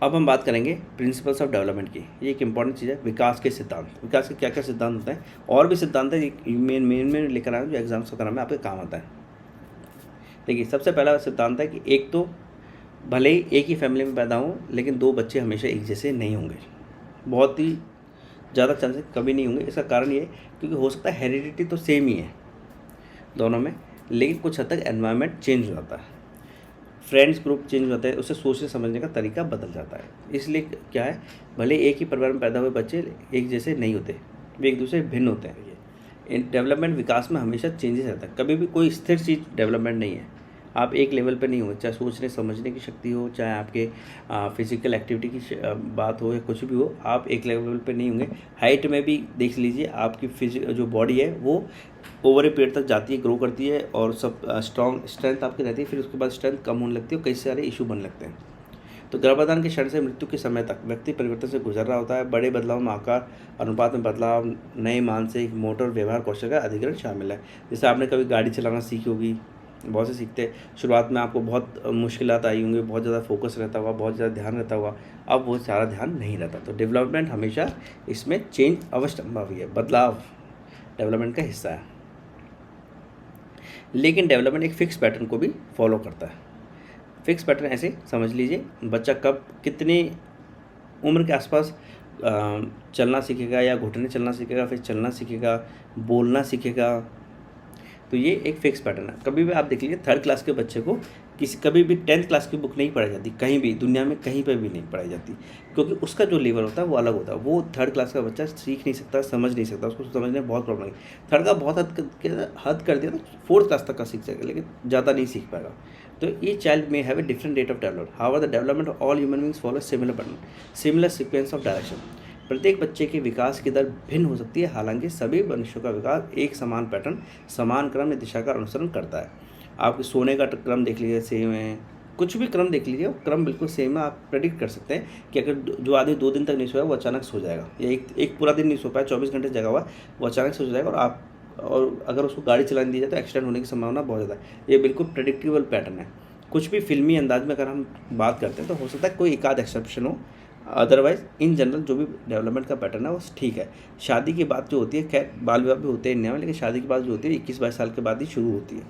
अब हम बात करेंगे प्रिंसिपल्स ऑफ डेवलपमेंट की। ये एक इंपॉर्टेंट चीज़ है, विकास के सिद्धांत। विकास के क्या क्या सिद्धांत होते हैं, और भी सिद्धांत है मेन मेन में लेकर आए जो एग्जाम्स वगैरह में आपके काम आता है। देखिए, सबसे पहला सिद्धांत है कि एक तो भले ही एक ही फैमिली में पैदा हों, लेकिन दो बच्चे हमेशा एक जैसे नहीं होंगे। बहुत ही ज़्यादा चांसेस कभी नहीं होंगे। इसका कारण ये है क्योंकि हो सकता है हेरिडिटी तो सेम ही है दोनों में, लेकिन कुछ हद तक एनवायरनमेंट चेंज हो जाता है, फ्रेंड्स ग्रुप चेंज हो जाता है, उससे सोचने समझने का तरीका बदल जाता है। इसलिए क्या है, भले एक ही परिवार में पैदा हुए बच्चे एक जैसे नहीं होते, वे एक दूसरे भिन्न होते हैं। ये डेवलपमेंट विकास में हमेशा चेंजेस रहता है, कभी भी कोई स्थिर चीज़ डेवलपमेंट नहीं है। आप एक लेवल पे नहीं हो, चाहे सोचने समझने की शक्ति हो, चाहे आपके फिजिकल एक्टिविटी की बात हो या कुछ भी हो, आप एक लेवल पे नहीं होंगे। हाइट में भी देख लीजिए, आपकी जो बॉडी है वो ओवर ए पीरियड तक जाती है, ग्रो करती है और सब स्ट्रॉन्ग स्ट्रेंथ आपकी रहती है। फिर उसके बाद स्ट्रेंथ कम होने लगती है और कई सारे इशू बनने लगते हैं। तो गर्भाधान के क्षण से मृत्यु के समय तक व्यक्ति परिवर्तन से गुजर रहा होता है। बड़े बदलाव में आकार, अनुपात में बदलाव, नए मानसिक, मोटर, व्यवहार कौशल का अधिग्रहण शामिल है। जैसे आपने कभी गाड़ी चलाना सीखी होगी, बहुत से सीखते हैं, शुरुआत में आपको बहुत मुश्किलात आई होंगी, बहुत ज़्यादा फोकस रहता हुआ, बहुत ज़्यादा ध्यान रहता हुआ, अब वो सारा ध्यान नहीं रहता। तो डेवलपमेंट हमेशा इसमें चेंज अवश्य संभव है, बदलाव डेवलपमेंट का हिस्सा है। लेकिन डेवलपमेंट एक फिक्स पैटर्न को भी फॉलो करता है। फिक्स पैटर्न ऐसे समझ लीजिए, बच्चा कब कितनी उम्र के आसपास चलना सीखेगा, या घुटने चलना सीखेगा, फिर चलना सीखेगा, बोलना सीखेगा। तो ये एक फिक्स पैटर्न है। कभी भी आप देख लीजिए, 3rd क्लास के बच्चे को कभी भी 10th क्लास की बुक नहीं पढ़ाई जाती, कहीं भी दुनिया में कहीं पर भी नहीं पढ़ाई जाती, क्योंकि उसका जो लेवल होता है वो अलग होता है। वो 3rd क्लास का बच्चा सीख नहीं सकता, समझ नहीं सकता, उसको समझने में बहुत प्रॉब्लम है। 3rd का बहुत हद कर दिया तो 4th क्लास तक का सीख सकेगा, लेकिन ज़्यादा नहीं सीख पाएगा। तो ये चाइल्ड में have a different rate of development, however the development of all human beings follow similar pattern, similar sequence of direction. प्रत्येक बच्चे के विकास की दर भिन्न हो सकती है, हालांकि सभी मनुष्यों का विकास एक समान पैटर्न, समान क्रम या दिशा का अनुसरण करता है। आपके सोने का क्रम देख लीजिए, सेम है, कुछ भी क्रम देख लीजिए, क्रम बिल्कुल सेम है। आप प्रेडिक्ट कर सकते हैं कि अगर जो आदमी 2 दिन तक नहीं सोया वो अचानक सो जाएगा, या एक पूरा दिन नहीं सो पाया, 24 घंटे जगा हुआ, वो अचानक सो जाएगा। और अगर उसको गाड़ी चलाने दी जाए तो एक्सीडेंट होने की संभावना बहुत ज़्यादा है। ये बिल्कुल प्रेडिक्टेबल पैटर्न है। कुछ भी फिल्मी अंदाज में अगर हम बात करते हैं तो हो सकता है कोई एक आध एक्सेप्शन हो, अदरवाइज इन जनरल जो भी डेवलपमेंट का पैटर्न है वो ठीक है। शादी की बात जो होती है, खैर बाल विवाह भी होते हैं इंडिया में, लेकिन शादी की बात जो होती है 21-22 साल के बाद ही शुरू होती है,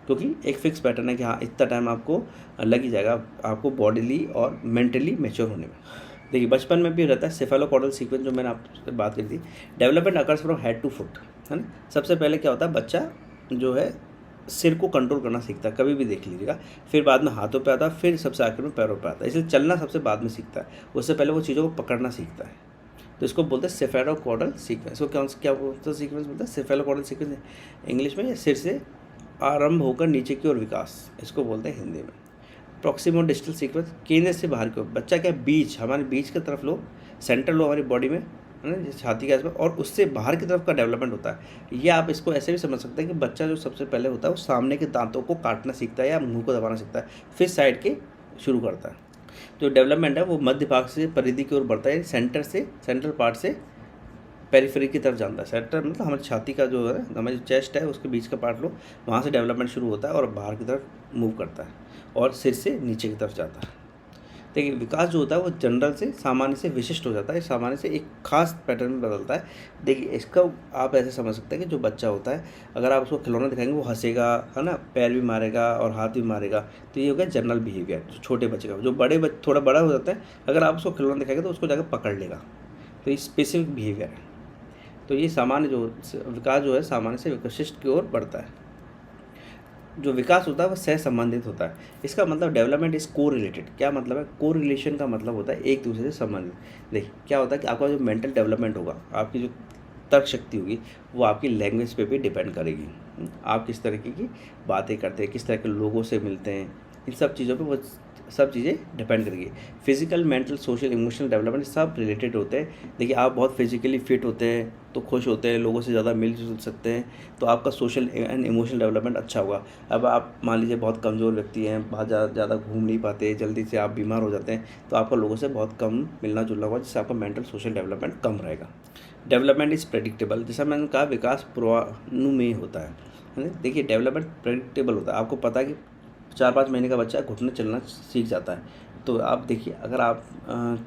क्योंकि एक फिक्स पैटर्न है कि हाँ इतना टाइम आपको लग ही जाएगा आपको बॉडीली और मेंटली मैच्योर होने में। देखिए, बचपन में भी रहता है सेफेलोकॉर्डल सीक्वेंस, जो मैंने आपसे बात करी थी। Development occurs from head to foot, है ना। सबसे पहले क्या होता है, बच्चा जो है सिर को कंट्रोल करना सीखता है, कभी भी देख लीजिएगा। फिर बाद में हाथों पे आता है, फिर सबसे आखिर में पैरों पे आता है। इसलिए चलना सबसे बाद में सीखता है, उससे पहले वो चीज़ों को पकड़ना सीखता है। तो इसको बोलते हैं सेफेलोकॉर्डल सीक्वेंस। को क्या बोलते हैं सीक्वेंस बोलते हैं सेफेलोकॉर्डल सीक्वेंस इंग्लिश में, सिर से आरंभ होकर नीचे की ओर विकास, इसको बोलते हैं हिंदी में। प्रॉक्सिमो डिस्टल सीक्वेंस, केंद्र से बाहर की ओर। बच्चा क्या बीच, हमारे बीच की तरफ लो, सेंटर लो हमारी बॉडी में, है ना, जैसे छाती के आसपास, और उससे बाहर की तरफ का डेवलपमेंट होता है। ये आप इसको ऐसे भी समझ सकते हैं कि बच्चा जो सबसे पहले होता है वो सामने के दांतों को काटना सीखता है या मुंह को दबाना सीखता है, फिर साइड के शुरू करता है। जो डेवलपमेंट है वो मध्य भाग से परिधि की ओर बढ़ता है, सेंट्रल पार्ट से पेरिफेरी की तरफ जानता है। सेंटर मतलब हमारी छाती का जो है, हमारी चेस्ट है, उसके बीच का पार्ट लो, वहाँ से डेवलपमेंट शुरू होता है और बाहर की तरफ मूव करता है और सिर से नीचे की तरफ जाता है। देखिए, विकास जो होता है वो जनरल से सामान्य से विशिष्ट हो जाता है, सामान्य से एक खास पैटर्न में बदलता है। देखिए, इसका आप ऐसे समझ सकते हैं कि जो बच्चा होता है, अगर आप उसको खिलौना दिखाएंगे वो हंसेगा, है ना, पैर भी मारेगा और हाथ भी मारेगा, तो ये हो गया जनरल बिहेवियर छोटे बच्चे का। जो थोड़ा बड़ा हो जाता है, अगर आप उसको खिलौना दिखाएंगे तो उसको जाकर पकड़ लेगा, तो ये स्पेसिफिक बिहेवियर है। तो ये सामान्य जो विकास जो है सामान्य से विशिष्ट की ओर बढ़ता है। जो विकास होता है वह सह संबंधित होता है। इसका मतलब डेवलपमेंट इज को रिलेटेड। क्या मतलब है को रिलेशन का मतलब होता है एक दूसरे से संबंधित। देखिए, क्या होता है कि आपका जो मेंटल डेवलपमेंट होगा, आपकी जो तर्क शक्ति होगी, वो आपकी लैंग्वेज पे भी डिपेंड करेगी। आप किस तरीके की बातें करते हैं, किस तरह के लोगों से मिलते हैं, इन सब चीज़ों पे वो सब चीज़ें डिपेंड करेगी। Physical, mental, social, emotional development सब रिलेटेड होते हैं। देखिए, आप बहुत फिजिकली फिट होते हैं तो खुश होते हैं, लोगों से ज़्यादा मिल जुल सकते हैं, तो आपका सोशल एंड इमोशनल डेवलपमेंट अच्छा होगा। अब आप मान लीजिए बहुत कमज़ोर व्यक्ति हैं, बहुत ज़्यादा घूम नहीं पाते, जल्दी से आप बीमार हो जाते हैं, तो आपका लोगों से बहुत कम मिलना जुलना होगा, जिससे आपका मेंटल सोशल डेवलपमेंट कम रहेगा। डेवलपमेंट इज़ प्रेडिक्टेबल, जैसा मैंने कहा विकास पूर्वानुमेय होता है ना। देखिए, डेवलपमेंट प्रेडिक्टेबल होता है। आपको पता है कि 4-5 महीने का बच्चा घुटने चलना सीख जाता है, तो आप देखिए, अगर आप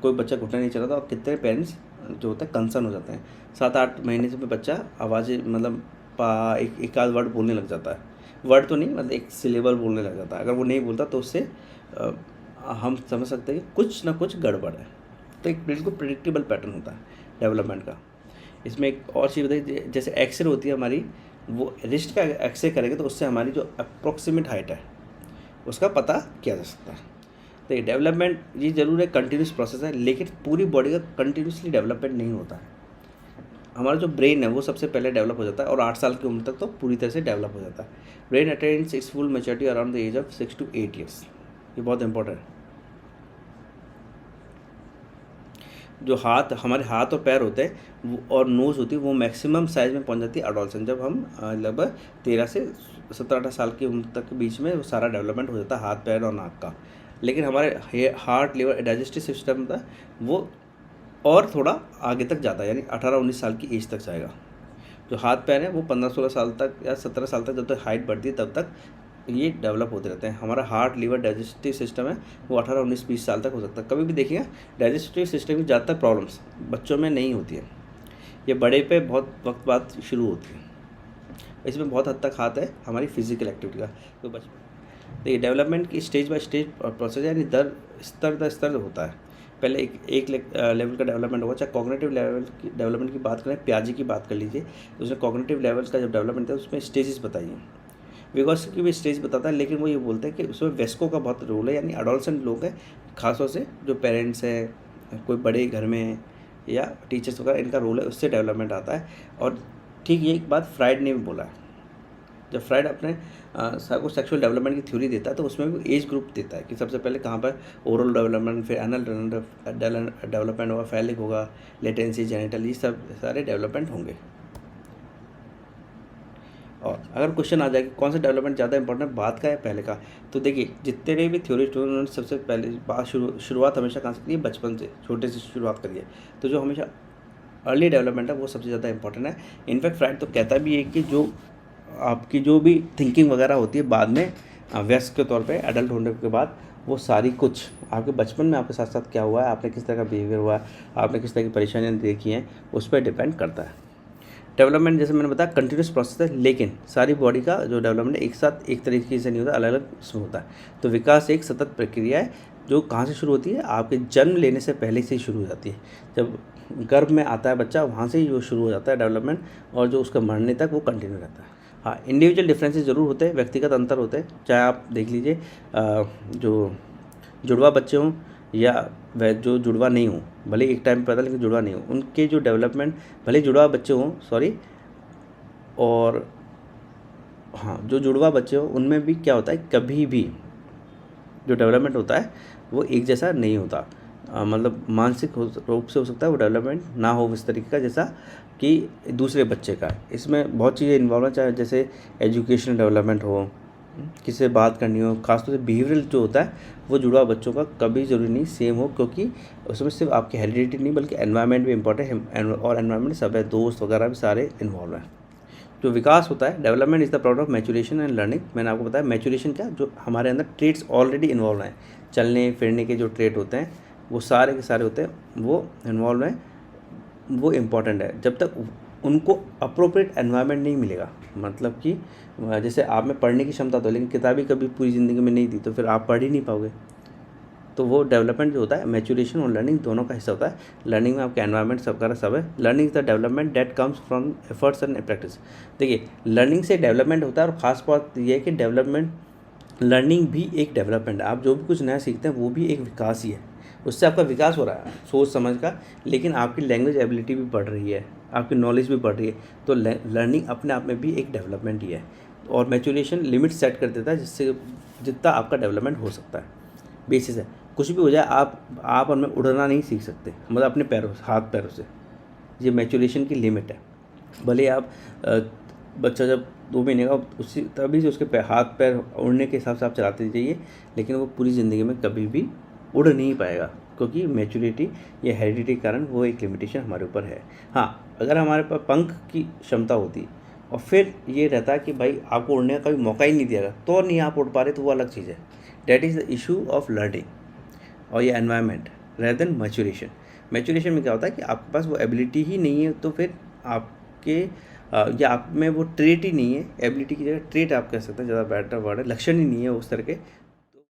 कोई बच्चा घुटना नहीं चल रहा, तो आप कितने पेरेंट्स जो होते हैं कंसर्न हो जाते हैं। 7-8 महीने से बच्चा आवाज़ें मतलब एक आध वर्ड बोलने लग जाता है, वर्ड तो नहीं मतलब एक सिलेबल बोलने लग जाता है। अगर वो नहीं बोलता तो उससे हम समझ सकते हैं कि कुछ ना कुछ गड़बड़ है। तो एक बिल्कुल प्रिडिक्टेबल पैटर्न होता है डेवलपमेंट का। इसमें एक और चीज़ बताइए, जैसे एक्सरे होती है हमारी, वो रिस्ट का एक्सरे करेंगे तो उससे हमारी जो अप्रॉक्सीमेट हाइट है उसका पता किया जा सकता है। देखिए, डेवलपमेंट ये ज़रूर है, कंटिन्यूस प्रोसेस है, लेकिन पूरी बॉडी का कंटिन्यूसली डेवलपमेंट नहीं होता है। हमारा जो ब्रेन है वो सबसे पहले डेवलप हो जाता है और 8 साल की उम्र तक तो पूरी तरह से डेवलप हो जाता है। Brain attains its full maturity around the age of 6 to 8 years. ये बहुत इंपॉर्टेंट है। जो हमारे हाथ और पैर होते हैं वो और नोज़ होती है, वो मैक्सिमम साइज़ में पहुंच जाती है एडोलसेंस, जब हम लगभग 13 से 17-18 साल की उम्र तक के बीच में वो सारा डेवलपमेंट हो जाता है हाथ, पैर और नाक का। लेकिन हमारे हार्ट, लिवर, डाइजेस्टिव सिस्टम था वो और थोड़ा आगे तक जाता है, यानी 18-19 साल की एज तक जाएगा। जो हाथ पैर है वो 15-16 साल तक या 17 साल तक जब तक हाइट बढ़ती है तब तक ये डेवलप होते रहते हैं। हमारा हार्ट, लिवर, डाइजेस्टिव सिस्टम है वो 18-19-20 साल तक हो सकता है। कभी भी देखिएगा, डाइजेस्टिव सिस्टम की ज़्यादातर प्रॉब्लम्स बच्चों में नहीं होती है, ये बड़े पे बहुत वक्त बाद शुरू होती है। इसमें बहुत हद तक हाथ है हमारी फिजिकल एक्टिविटी का। तो देखिए, डेवलपमेंट की स्टेज बाय स्टेज प्रोसेस, यानी स्तर स्तर होता है। पहले एक लेवल का डेवलपमेंट होगा, चाहे कॉग्निटिव लेवल की डेवलपमेंट की बात करें, पियाजे की बात कर लीजिए, तो उसमें कॉग्निटिव लेवल का जब डेवलपमेंट है उसमें स्टेजेस बताइए। विगोस्की की भी स्टेज बताता है, लेकिन वो ये बोलते हैं कि उसमें वेस्को का बहुत रोल है, यानी एडोलसेंट लोग हैं, खासतौर से जो पेरेंट्स हैं, कोई बड़े घर में हैं या टीचर्स वगैरह, इनका रोल है, उससे डेवलपमेंट आता है। और ठीक ये एक बात फ्राइड ने भी बोला है। जब फ्राइड अपने सबको सेक्सुअल डेवलपमेंट की थ्योरी देता है तो उसमें भी एज ग्रुप देता है कि सबसे पहले कहाँ पर ओरल डेवलपमेंट, फिर एनल डेवलपमेंट होगा, फैलिक होगा, लेटेंसी, जेनिटल, ये सब सारे डेवलपमेंट होंगे। और अगर क्वेश्चन आ जाए कि कौन सा डेवलपमेंट ज़्यादा इंपॉर्टेंट बात का है पहले का, तो देखिए, जितने भी थ्योरी उन्होंने सबसे पहले बात शुरुआत हमेशा कहाँ से की है, बचपन से, छोटे से शुरुआत करिए। तो जो हमेशा अर्ली डेवलपमेंट है वो सबसे ज़्यादा इंपॉर्टेंट है। इनफैक्ट फ्राइड तो कहता भी है कि जो आपकी जो भी थिंकिंग वगैरह होती है बाद में वयस्क के तौर पे, एडल्ट होने के बाद, वो सारी कुछ आपके बचपन में आपके साथ साथ क्या हुआ है, आपने किस तरह का बिहेवियर हुआ है, आपने किस तरह की परेशानियाँ देखी हैं, उस पर डिपेंड करता है। डेवलपमेंट जैसे मैंने बताया कंटिन्यूस प्रोसेस है, लेकिन सारी बॉडी का जो डेवलपमेंट एक साथ एक तरीके से नहीं होता, अलग अलग उसमें होता है। तो विकास एक सतत प्रक्रिया है जो कहाँ से शुरू होती है, आपके जन्म लेने से पहले से ही शुरू हो जाती है। जब गर्भ में आता है बच्चा, वहाँ से ही जो शुरू हो जाता है डेवलपमेंट, और जो उसका मरने तक वो कंटिन्यू रहता है। हाँ, इंडिविजुअल डिफरेंसेस ज़रूर होते हैं, व्यक्तिगत अंतर होते हैं। चाहे आप देख लीजिए जो जुड़वा बच्चे हों या वह जो जुड़वा नहीं हो, भले एक टाइम पैदा लेकिन जुड़वा नहीं हो, उनके जो डेवलपमेंट, भले जुड़वा बच्चे हों, सॉरी, और हाँ, जो जुड़वा बच्चे हों उनमें भी क्या होता है, कभी भी जो डेवलपमेंट होता है वो एक जैसा नहीं होता। मतलब मानसिक रूप से हो सकता है वो डेवलपमेंट ना हो इस तरीके का जैसा कि दूसरे बच्चे का। इसमें बहुत चीज़ें इन्वॉल्व हैं, चाहे जैसे एजुकेशनल डेवलपमेंट हो, किसी से बात करनी हो, खासतौर से बिहेवियरल जो होता है वो जुड़वा बच्चों का कभी ज़रूरी नहीं सेम हो, क्योंकि उसमें सिर्फ आपकी हेरिडिटी नहीं बल्कि एनवायरनमेंट भी इंपॉर्टेंट है, और एनवायरनमेंट सब है, दोस्त वगैरह भी सारे इन्वॉल्व हैं। जो विकास होता है, development is the product of maturation and learning. मैंने आपको बताया मैच्योरेशन क्या, जो हमारे अंदर ट्रेट्स ऑलरेडी इन्वॉल्व हैं, चलने फिरने के जो ट्रेट होते हैं वो सारे के सारे होते हैं, वो इन्वॉल्व हैं, वो इम्पॉर्टेंट है। जब तक उनको अप्रोप्रिएट एनवायरनमेंट नहीं मिलेगा, मतलब कि जैसे आप में पढ़ने की क्षमता तो, लेकिन किताबें कभी पूरी ज़िंदगी में नहीं दी तो फिर आप पढ़ ही नहीं पाओगे। तो वो डेवलपमेंट जो होता है, मैच्योरेशन और लर्निंग दोनों का हिस्सा होता है। लर्निंग में आपका एनवायरनमेंट सब है। Learning is the development that comes from efforts and practice. देखिए, लर्निंग से डेवलपमेंट होता है, और ख़ास बात ये है कि लर्निंग भी एक डेवलपमेंट है। आप जो भी कुछ नया सीखते हैं वो भी एक विकास ही है, उससे आपका विकास हो रहा है सोच समझ का, लेकिन आपकी लैंग्वेज एबिलिटी भी बढ़ रही है, आपकी नॉलेज भी बढ़ रही है। तो लर्निंग अपने आप में भी एक डेवलपमेंट ही है। और मैच्योरेशन लिमिट सेट कर देता है जिससे जितना आपका डेवलपमेंट हो सकता है, बेसिस है। कुछ भी हो जाए, आप और मैं उड़ना नहीं सीख सकते, मतलब अपने पैरों से, हाथ पैरों से। ये मैच्योरेशन की लिमिट है। भले आप बच्चा जब 2 महीने का उसी तभी से उसके हाथ पैर उड़ने के हिसाब से आप चलाते जाइए, लेकिन वो पूरी ज़िंदगी में कभी भी उड़ नहीं पाएगा, क्योंकि मैच्योरिटी या हेरिडिटी के कारण वो एक लिमिटेशन हमारे ऊपर है। हाँ, अगर हमारे पास पंख की क्षमता होती और फिर ये रहता कि भाई आपको उड़ने का कभी मौका ही नहीं दिया तो नहीं आप उड़ पा रहे, तो वो अलग चीज़ है। That is the issue of learning. और ये environment rather than maturation. Maturation में क्या होता है कि आपके पास वो एबिलिटी ही नहीं है, तो फिर आपके या आप में वो ट्रेट ही नहीं है, एबिलिटी की जगह ट्रेट आप कह सकते हैं, ज़्यादा बेटर वर्ड है, लक्षण ही नहीं है उस तरह के,